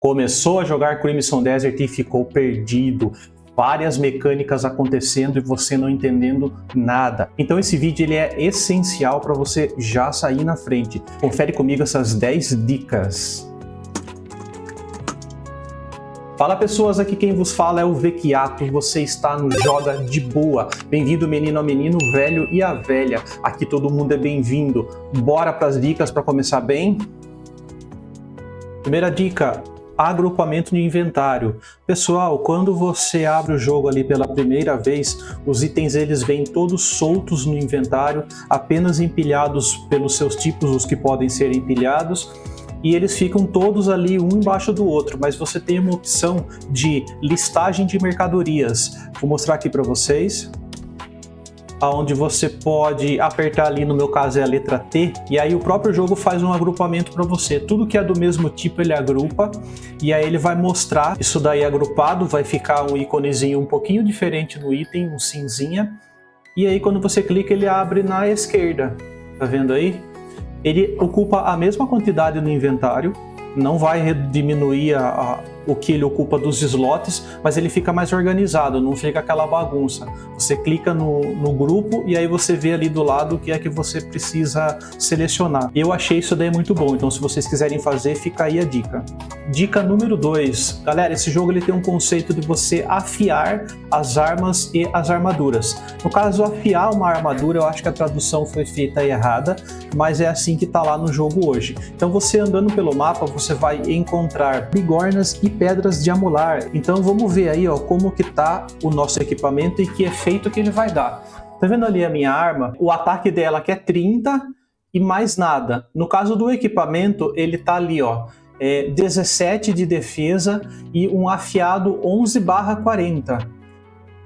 Começou a jogar Crimson Desert e ficou perdido. Várias mecânicas acontecendo e você não entendendo nada. Então esse vídeo ele é essencial para você já sair na frente. Confere comigo essas 10 dicas. Fala pessoas, aqui quem vos fala é o Vecchiato, você está no Joga de Boa. Bem-vindo menino ao menino, velho e a velha. Aqui todo mundo é bem-vindo. Bora para as dicas para começar bem? Primeira dica. Agrupamento de inventário. Pessoal, quando você abre o jogo ali pela primeira vez, os itens eles vêm todos soltos no inventário, apenas empilhados pelos seus tipos, os que podem ser empilhados, e eles ficam todos ali um embaixo do outro, mas você tem uma opção de listagem de mercadorias. Vou mostrar aqui para vocês. Onde você pode apertar ali, no meu caso é a letra T, e aí o próprio jogo faz um agrupamento para você. Tudo que é do mesmo tipo ele agrupa, e aí ele vai mostrar isso daí agrupado, vai ficar um íconezinho um pouquinho diferente no item, um cinzinha, e aí quando você clica ele abre na esquerda, tá vendo aí? Ele ocupa a mesma quantidade no inventário, não vai diminuir o que ele ocupa dos slots, mas ele fica mais organizado, não fica aquela bagunça. Você clica no grupo e aí você vê ali do lado o que é que você precisa selecionar. Eu achei isso daí muito bom, então se vocês quiserem fazer, fica aí a dica. Dica número 2. Galera, esse jogo ele tem um conceito de você afiar as armas e as armaduras. No caso, afiar uma armadura, eu acho que a tradução foi feita errada, mas é assim que tá lá no jogo hoje. Então você andando pelo mapa, você vai encontrar bigornas e pedras de amular. Então vamos ver aí, ó, como que tá o nosso equipamento e que efeito que ele vai dar. Tá vendo ali a minha arma? O ataque dela que é 30 e mais nada. No caso do equipamento, ele tá ali, ó, 17 de defesa e um afiado 11/40.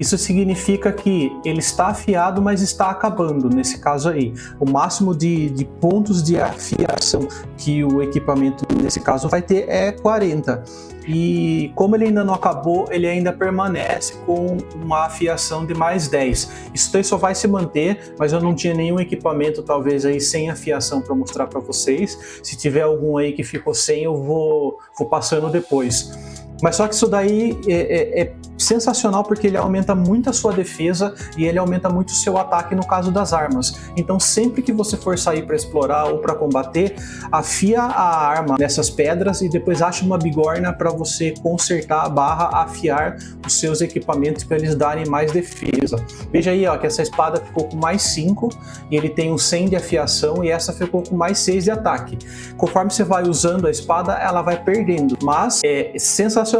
Isso significa que ele está afiado, mas está acabando, nesse caso aí. O máximo de pontos de afiação que o equipamento, nesse caso, vai ter é 40. E como ele ainda não acabou, ele ainda permanece com uma afiação de mais 10. Isso daí só vai se manter, mas eu não tinha nenhum equipamento, talvez, aí sem afiação para mostrar para vocês. Se tiver algum aí que ficou sem, eu vou passando depois. Mas só que isso daí é sensacional porque ele aumenta muito a sua defesa e ele aumenta muito o seu ataque no caso das armas. Então sempre que você for sair para explorar ou para combater, afia a arma nessas pedras e depois acha uma bigorna para você consertar afiar os seus equipamentos para eles darem mais defesa. Veja aí, ó, que essa espada ficou com mais 5 e ele tem um 100 de afiação e essa ficou com mais 6 de ataque. Conforme você vai usando a espada, ela vai perdendo, mas é sensacional.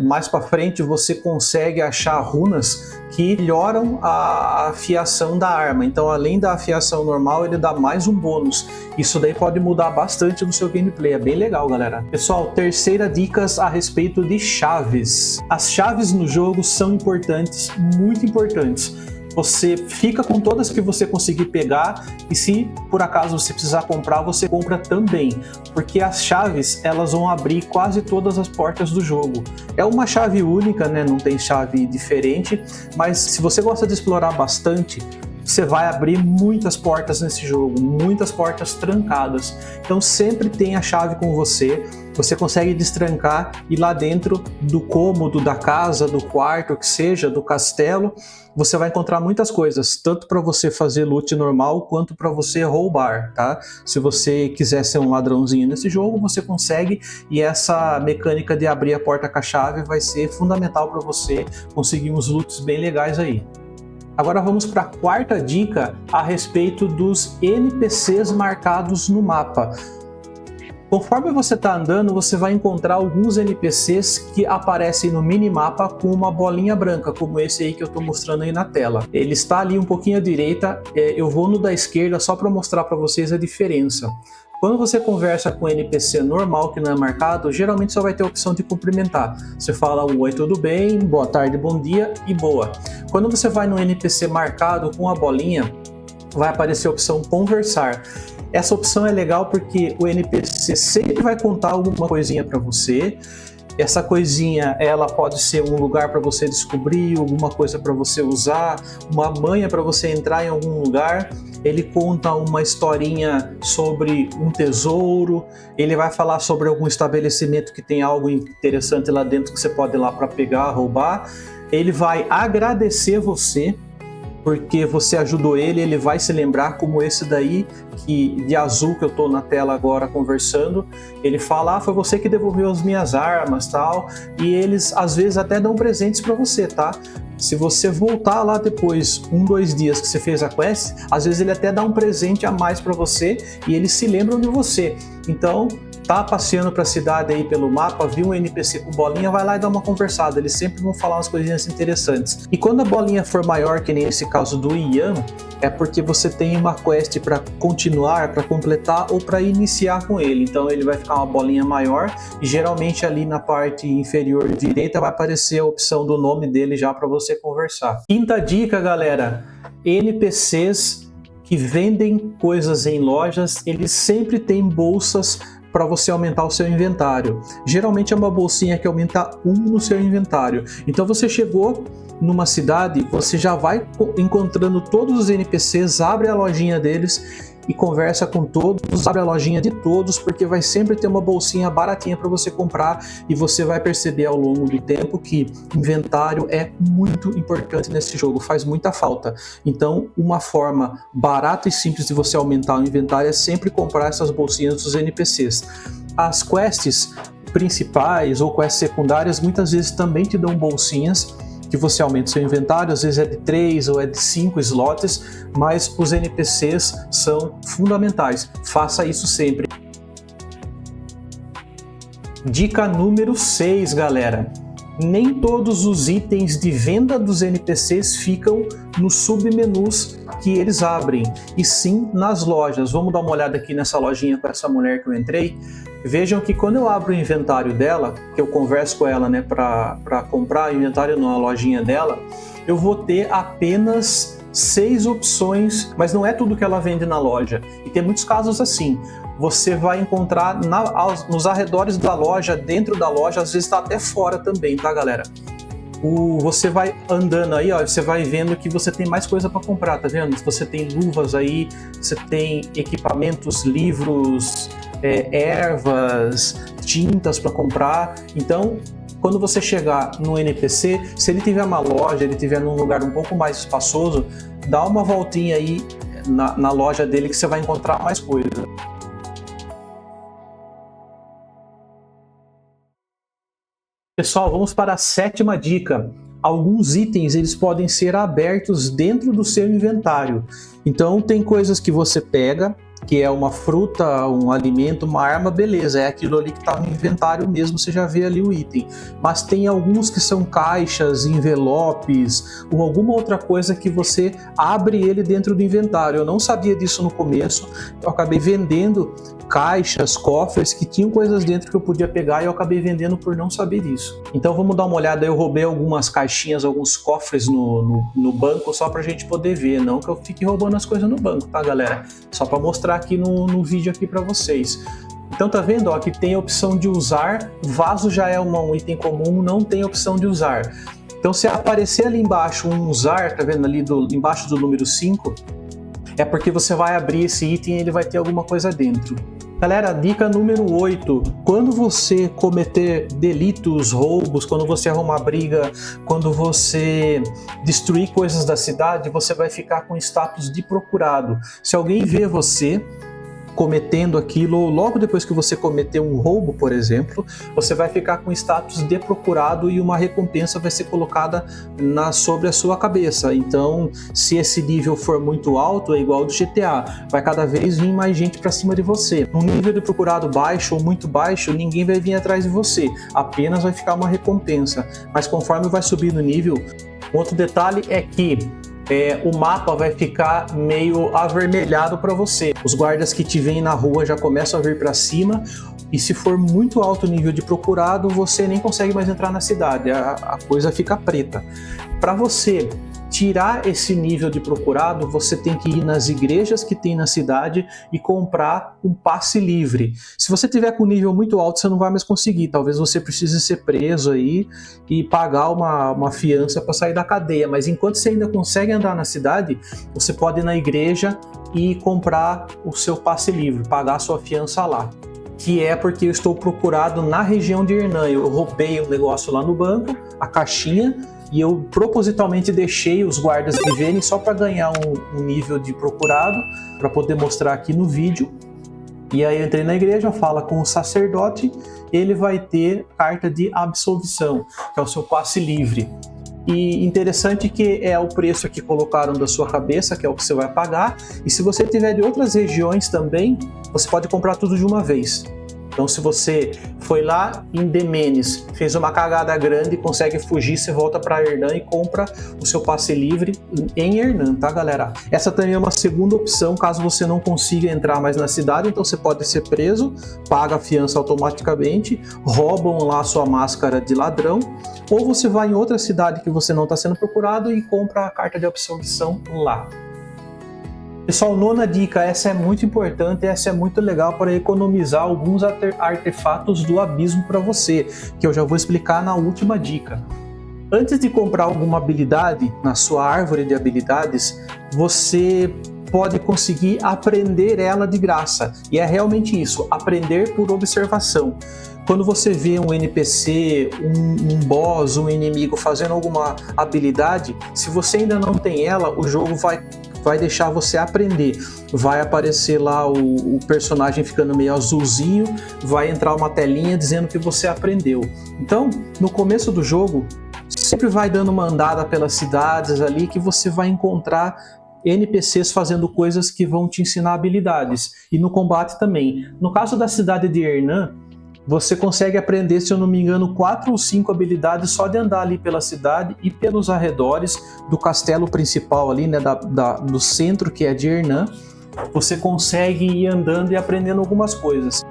Mais para frente você consegue achar runas que melhoram a afiação da arma. Então, além da afiação normal, ele dá mais um bônus. Isso daí pode mudar bastante no seu gameplay. É bem legal, galera. Pessoal, terceira dica a respeito de chaves. As chaves no jogo são importantes, muito importantes. Você fica com todas que você conseguir pegar e se por acaso você precisar comprar, você compra também, porque as chaves elas vão abrir quase todas as portas do jogo. É uma chave única, né? Não tem chave diferente, mas se você gosta de explorar bastante, você vai abrir muitas portas nesse jogo, muitas portas trancadas. Então sempre tem a chave com você. Você consegue destrancar e lá dentro do cômodo, da casa, do quarto, que seja, do castelo, você vai encontrar muitas coisas, tanto para você fazer loot normal, quanto para você roubar, tá? Se você quiser ser um ladrãozinho nesse jogo, você consegue, e essa mecânica de abrir a porta com a chave vai ser fundamental para você conseguir uns loots bem legais aí. Agora vamos para a quarta dica a respeito dos NPCs marcados no mapa. Conforme você está andando, você vai encontrar alguns NPCs que aparecem no minimapa com uma bolinha branca, como esse aí que eu estou mostrando aí na tela. Ele está ali um pouquinho à direita, eu vou no da esquerda só para mostrar para vocês a diferença. Quando você conversa com um NPC normal que não é marcado, geralmente só vai ter a opção de cumprimentar. Você fala oi, tudo bem, boa tarde, bom dia e boa. Quando você vai no NPC marcado com a bolinha, vai aparecer a opção conversar. Essa opção é legal porque o NPC sempre vai contar alguma coisinha para você Essa coisinha, ela pode ser um lugar para você descobrir, alguma coisa para você usar, uma manha para você entrar em algum lugar. Ele conta uma historinha sobre um tesouro, ele vai falar sobre algum estabelecimento que tem algo interessante lá dentro que você pode ir lá para pegar, roubar. Ele vai agradecer você, porque você ajudou ele, ele vai se lembrar, como esse daí, que de azul que eu tô na tela agora conversando, ele fala, foi você que devolveu as minhas armas, tal, e eles às vezes até dão presentes para você, tá? Se você voltar lá depois, 2 dias que você fez a quest, às vezes ele até dá um presente a mais para você e eles se lembram de você. Então, tá passeando para a cidade aí pelo mapa, viu um NPC com bolinha, vai lá e dá uma conversada, eles sempre vão falar umas coisinhas interessantes. E quando a bolinha for maior, que nem esse caso do Ian, é porque você tem uma quest para continuar, para completar ou para iniciar com ele. Então ele vai ficar uma bolinha maior e geralmente ali na parte inferior direita vai aparecer a opção do nome dele já para você conversar. Quinta dica, galera, NPCs que vendem coisas em lojas, eles sempre têm bolsas para você aumentar o seu inventário. Geralmente é uma bolsinha que aumenta 1 no seu inventário. Então você chegou numa cidade, você já vai encontrando todos os NPCs, abre a lojinha deles e conversa com todos, abre a lojinha de todos, porque vai sempre ter uma bolsinha baratinha para você comprar e você vai perceber ao longo do tempo que inventário é muito importante nesse jogo, faz muita falta. Então, uma forma barata e simples de você aumentar o inventário é sempre comprar essas bolsinhas dos NPCs. As quests principais ou quests secundárias muitas vezes também te dão bolsinhas que você aumenta seu inventário, às vezes é de 3 ou é de 5 slots, mas os NPCs são fundamentais. Faça isso sempre. Dica número 6, galera. Nem todos os itens de venda dos NPCs ficam nos submenus que eles abrem, e sim nas lojas. Vamos dar uma olhada aqui nessa lojinha com essa mulher que eu entrei. Vejam que quando eu abro o inventário dela, que eu converso com ela, né, para comprar o inventário na lojinha dela, eu vou ter apenas 6 opções, mas não é tudo que ela vende na loja. E tem muitos casos assim. Você vai encontrar nos arredores da loja, dentro da loja, às vezes está até fora também, tá, galera? Você vai andando aí, ó, você vai vendo que você tem mais coisa para comprar, tá vendo? Você tem luvas aí, você tem equipamentos, livros, ervas, tintas para comprar. Então, quando você chegar no NPC, se ele tiver uma loja, ele tiver num lugar um pouco mais espaçoso, dá uma voltinha aí na loja dele que você vai encontrar mais coisa. Pessoal, vamos para a 7ª dica. Alguns itens eles podem ser abertos dentro do seu inventário. Então tem coisas que você pega, que é uma fruta, um alimento, uma arma, beleza, é aquilo ali que está no inventário mesmo, você já vê ali o item. Mas tem alguns que são caixas, envelopes ou alguma outra coisa que você abre ele dentro do inventário. Eu não sabia disso no começo, eu acabei vendendo caixas, cofres que tinham coisas dentro que eu podia pegar e eu acabei vendendo por não saber disso. Então vamos dar uma olhada, eu roubei algumas caixinhas, alguns cofres no banco só pra gente poder ver, não que eu fique roubando as coisas no banco, tá, galera? Só para mostrar aqui no vídeo aqui para vocês. Então tá vendo, ó, que tem a opção de usar, vaso já é um item comum, não tem opção de usar. Então se aparecer ali embaixo um usar, tá vendo ali embaixo do número 5, é porque você vai abrir esse item e ele vai ter alguma coisa dentro. Galera, dica número 8, quando você cometer delitos, roubos, quando você arrumar briga, quando você destruir coisas da cidade, você vai ficar com status de procurado. Se alguém vê você cometendo aquilo, ou logo depois que você cometer um roubo, por exemplo, você vai ficar com status de procurado e uma recompensa vai ser colocada sobre a sua cabeça. Então, se esse nível for muito alto, é igual ao do GTA, vai cada vez vir mais gente para cima de você. Um nível de procurado baixo ou muito baixo, ninguém vai vir atrás de você, apenas vai ficar uma recompensa. Mas conforme vai subir no nível, outro detalhe é que o mapa vai ficar meio avermelhado para você. Os guardas que te veem na rua já começam a vir para cima, e se for muito alto o nível de procurado, você nem consegue mais entrar na cidade, a coisa fica preta. Para você tirar esse nível de procurado, você tem que ir nas igrejas que tem na cidade e comprar um passe livre. Se você tiver com nível muito alto, você não vai mais conseguir. Talvez você precise ser preso aí e pagar uma fiança para sair da cadeia. Mas enquanto você ainda consegue andar na cidade, você pode ir na igreja e comprar o seu passe livre, pagar a sua fiança lá. Que é porque eu estou procurado na região de Hernã. Eu roubei um negócio lá no banco, a caixinha, e eu propositalmente deixei os guardas viverem só para ganhar um nível de procurado, para poder mostrar aqui no vídeo. E aí eu entrei na igreja, fala com o sacerdote, ele vai ter carta de absolvição, que é o seu passe livre. E interessante que é o preço que colocaram da sua cabeça, que é o que você vai pagar, e se você tiver de outras regiões também, você pode comprar tudo de uma vez. Então, se você foi lá em Demenes, fez uma cagada grande, consegue fugir, você volta para Hernã e compra o seu passe livre em Hernã, tá, galera? Essa também é uma segunda opção, caso você não consiga entrar mais na cidade, então você pode ser preso, paga a fiança automaticamente, roubam lá a sua máscara de ladrão, ou você vai em outra cidade que você não está sendo procurado e compra a carta de absolvição lá. Pessoal, nona dica, essa é muito importante, essa é muito legal para economizar alguns artefatos do abismo para você, que eu já vou explicar na última dica. Antes de comprar alguma habilidade na sua árvore de habilidades, você pode conseguir aprender ela de graça. E é realmente isso, aprender por observação. Quando você vê um NPC, um boss, um inimigo fazendo alguma habilidade, se você ainda não tem ela, o jogo vai deixar você aprender. Vai aparecer lá o personagem ficando meio azulzinho, vai entrar uma telinha dizendo que você aprendeu. Então, no começo do jogo, sempre vai dando uma andada pelas cidades ali que você vai encontrar NPCs fazendo coisas que vão te ensinar habilidades. E no combate também. No caso da cidade de Hernã, você consegue aprender, se eu não me engano, 4 ou 5 habilidades só de andar ali pela cidade e pelos arredores do castelo principal ali, né, do centro, que é de Hernã. Você consegue ir andando e aprendendo algumas coisas.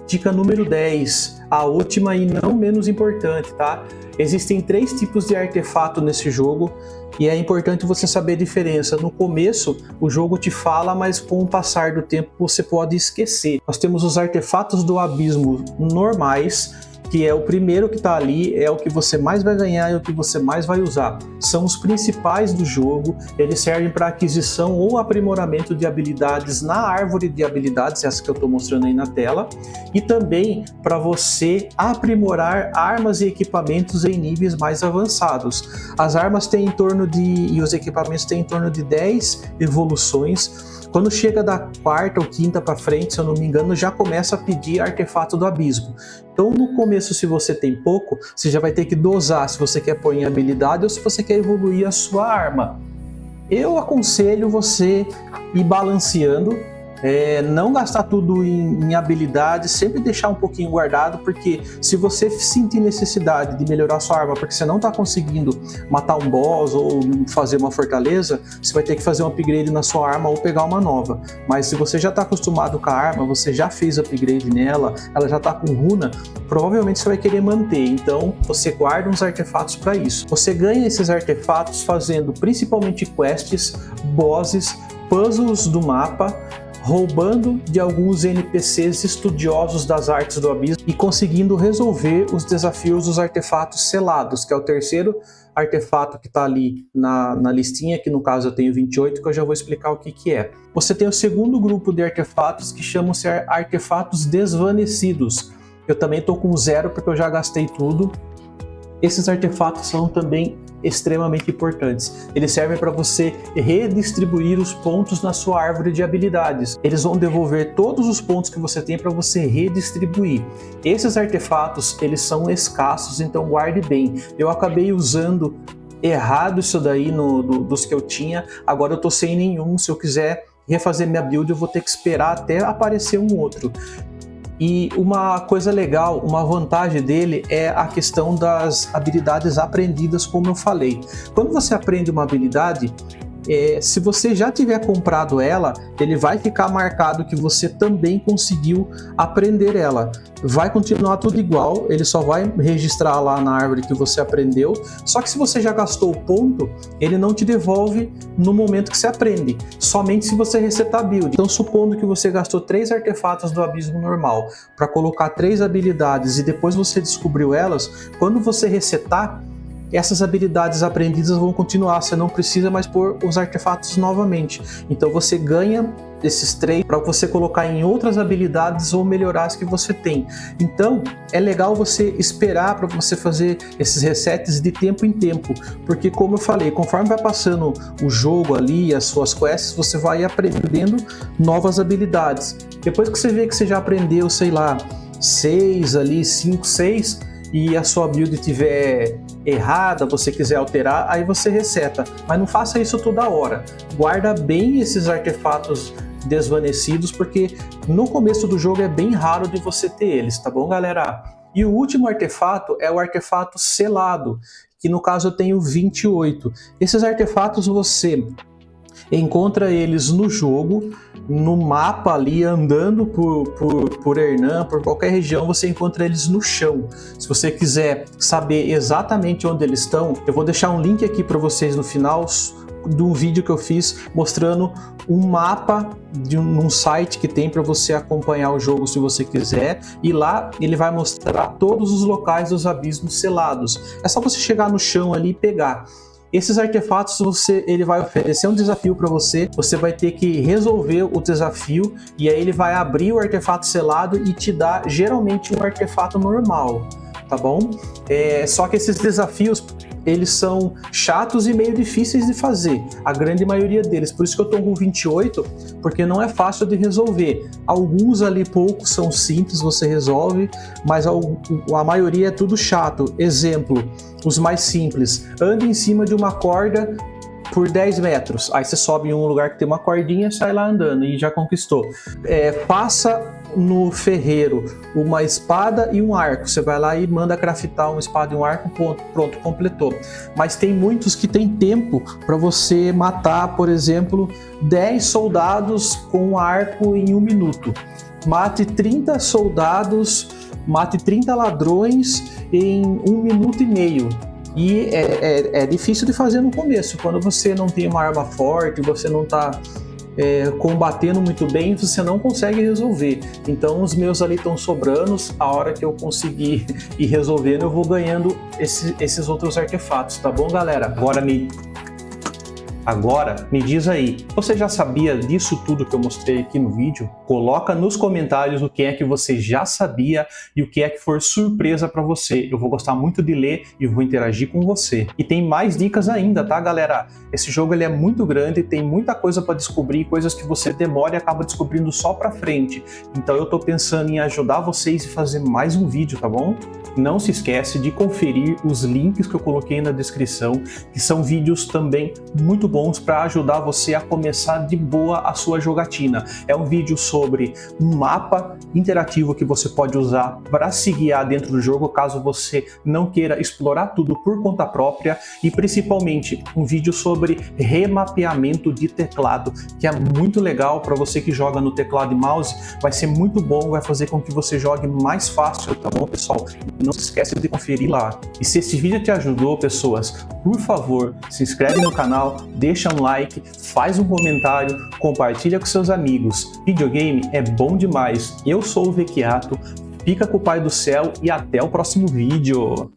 Dica número 10, a última e não menos importante, tá? Existem 3 tipos de artefato nesse jogo e é importante você saber a diferença. No começo, o jogo te fala, mas com o passar do tempo você pode esquecer. Nós temos os artefatos do abismo normais, que é o primeiro que está ali, é o que você mais vai ganhar e o que você mais vai usar. São os principais do jogo, eles servem para aquisição ou aprimoramento de habilidades na árvore de habilidades, essa que eu estou mostrando aí na tela, e também para você aprimorar armas e equipamentos em níveis mais avançados. As armas têm em torno e os equipamentos têm em torno de 10 evoluções. Quando chega da 4ª ou 5ª para frente, se eu não me engano, já começa a pedir artefato do abismo. Então, no começo, se você tem pouco, você já vai ter que dosar se você quer pôr em habilidade ou se você quer evoluir a sua arma. Eu aconselho você ir balanceando, não gastar tudo em habilidades, sempre deixar um pouquinho guardado, porque se você sentir necessidade de melhorar sua arma porque você não está conseguindo matar um boss ou fazer uma fortaleza, você vai ter que fazer um upgrade na sua arma ou pegar uma nova. Mas se você já está acostumado com a arma, você já fez upgrade nela, ela já está com runa, provavelmente você vai querer manter. Então você guarda uns artefatos para isso. Você ganha esses artefatos fazendo principalmente quests, bosses, puzzles do mapa, roubando de alguns NPCs estudiosos das artes do abismo e conseguindo resolver os desafios dos artefatos selados, que é o 3º artefato que está ali na listinha, que no caso eu tenho 28, que eu já vou explicar o que é. Você tem o 2º grupo de artefatos que chamam-se artefatos desvanecidos. Eu também estou com 0 porque eu já gastei tudo. Esses artefatos são também extremamente importantes. Eles servem para você redistribuir os pontos na sua árvore de habilidades. Eles vão devolver todos os pontos que você tem para você redistribuir. Esses artefatos, eles são escassos, então guarde bem. Eu acabei usando errado isso daí dos que eu tinha, agora eu tô sem nenhum. Se eu quiser refazer minha build, eu vou ter que esperar até aparecer um outro. E uma coisa legal, uma vantagem dele é a questão das habilidades aprendidas, como eu falei. Quando você aprende uma habilidade, se você já tiver comprado ela, ele vai ficar marcado que você também conseguiu aprender ela. Vai continuar tudo igual, ele só vai registrar lá na árvore que você aprendeu, só que se você já gastou o ponto, ele não te devolve no momento que você aprende, somente se você resetar a build. Então, supondo que você gastou 3 artefatos do abismo normal para colocar 3 habilidades e depois você descobriu elas, quando você resetar, essas habilidades aprendidas vão continuar, você não precisa mais pôr os artefatos novamente. Então você ganha esses 3 para você colocar em outras habilidades ou melhorar as que você tem. Então é legal você esperar para você fazer esses resets de tempo em tempo, porque como eu falei, conforme vai passando o jogo ali, as suas quests, você vai aprendendo novas habilidades. Depois que você vê que você já aprendeu, sei lá, 6 ali, 5, 6, e a sua build estiver errada, você quiser alterar, aí você reseta. Mas não faça isso toda hora. Guarda bem esses artefatos desvanecidos, porque no começo do jogo é bem raro de você ter eles, tá bom, galera? E o último artefato é o artefato selado, que no caso eu tenho 28. Esses artefatos você encontra eles no jogo, no mapa ali, andando por Hernan, por qualquer região, você encontra eles no chão. Se você quiser saber exatamente onde eles estão, eu vou deixar um link aqui para vocês no final de um vídeo que eu fiz mostrando um mapa de um site que tem para você acompanhar o jogo se você quiser, e lá ele vai mostrar todos os locais dos abismos selados. É só você chegar no chão ali e pegar. Esses artefatos ele vai oferecer um desafio para você, você vai ter que resolver o desafio e aí ele vai abrir o artefato selado e te dar geralmente um artefato normal, tá bom? Só que esses desafios eles são chatos e meio difíceis de fazer, a grande maioria deles, por isso que eu tô com 28, porque não é fácil de resolver. Alguns ali, poucos, são simples, você resolve, mas a maioria é tudo chato. Exemplo, os mais simples: ande em cima de uma corda por 10 metros, aí você sobe em um lugar que tem uma cordinha, sai lá andando e já conquistou. Passa no ferreiro uma espada e um arco, você vai lá e manda craftar uma espada e um arco, pronto, completou. Mas tem muitos que tem tempo para você matar, por exemplo, 10 soldados com um arco em 1 minuto. Mate 30 soldados, mate 30 ladrões em 1 minuto e meio. E é difícil de fazer no começo, quando você não tem uma arma forte, você não está combatendo muito bem, você não consegue resolver. Então os meus ali estão sobrando, a hora que eu conseguir ir resolvendo, eu vou ganhando esses outros artefatos, tá bom, galera? Agora, me diz aí, você já sabia disso tudo que eu mostrei aqui no vídeo? Coloca nos comentários o que é que você já sabia e o que é que for surpresa para você. Eu vou gostar muito de ler e vou interagir com você. E tem mais dicas ainda, tá, galera? Esse jogo ele é muito grande, tem muita coisa para descobrir, coisas que você demora e acaba descobrindo só para frente. Então eu tô pensando em ajudar vocês e fazer mais um vídeo, tá bom? Não se esquece de conferir os links que eu coloquei na descrição, que são vídeos também muito bons para ajudar você a começar de boa a sua jogatina. É um vídeo sobre um mapa interativo que você pode usar para se guiar dentro do jogo, caso você não queira explorar tudo por conta própria, e principalmente um vídeo sobre remapeamento de teclado, que é muito legal para você que joga no teclado e mouse, vai ser muito bom, vai fazer com que você jogue mais fácil, tá bom, pessoal? Não se esqueça de conferir lá. E se esse vídeo te ajudou, pessoas, por favor, se inscreve no canal, deixa um like, faz um comentário, compartilha com seus amigos. Videogame é bom demais. Eu sou o Vecchiato, fica com o Pai do Céu e até o próximo vídeo.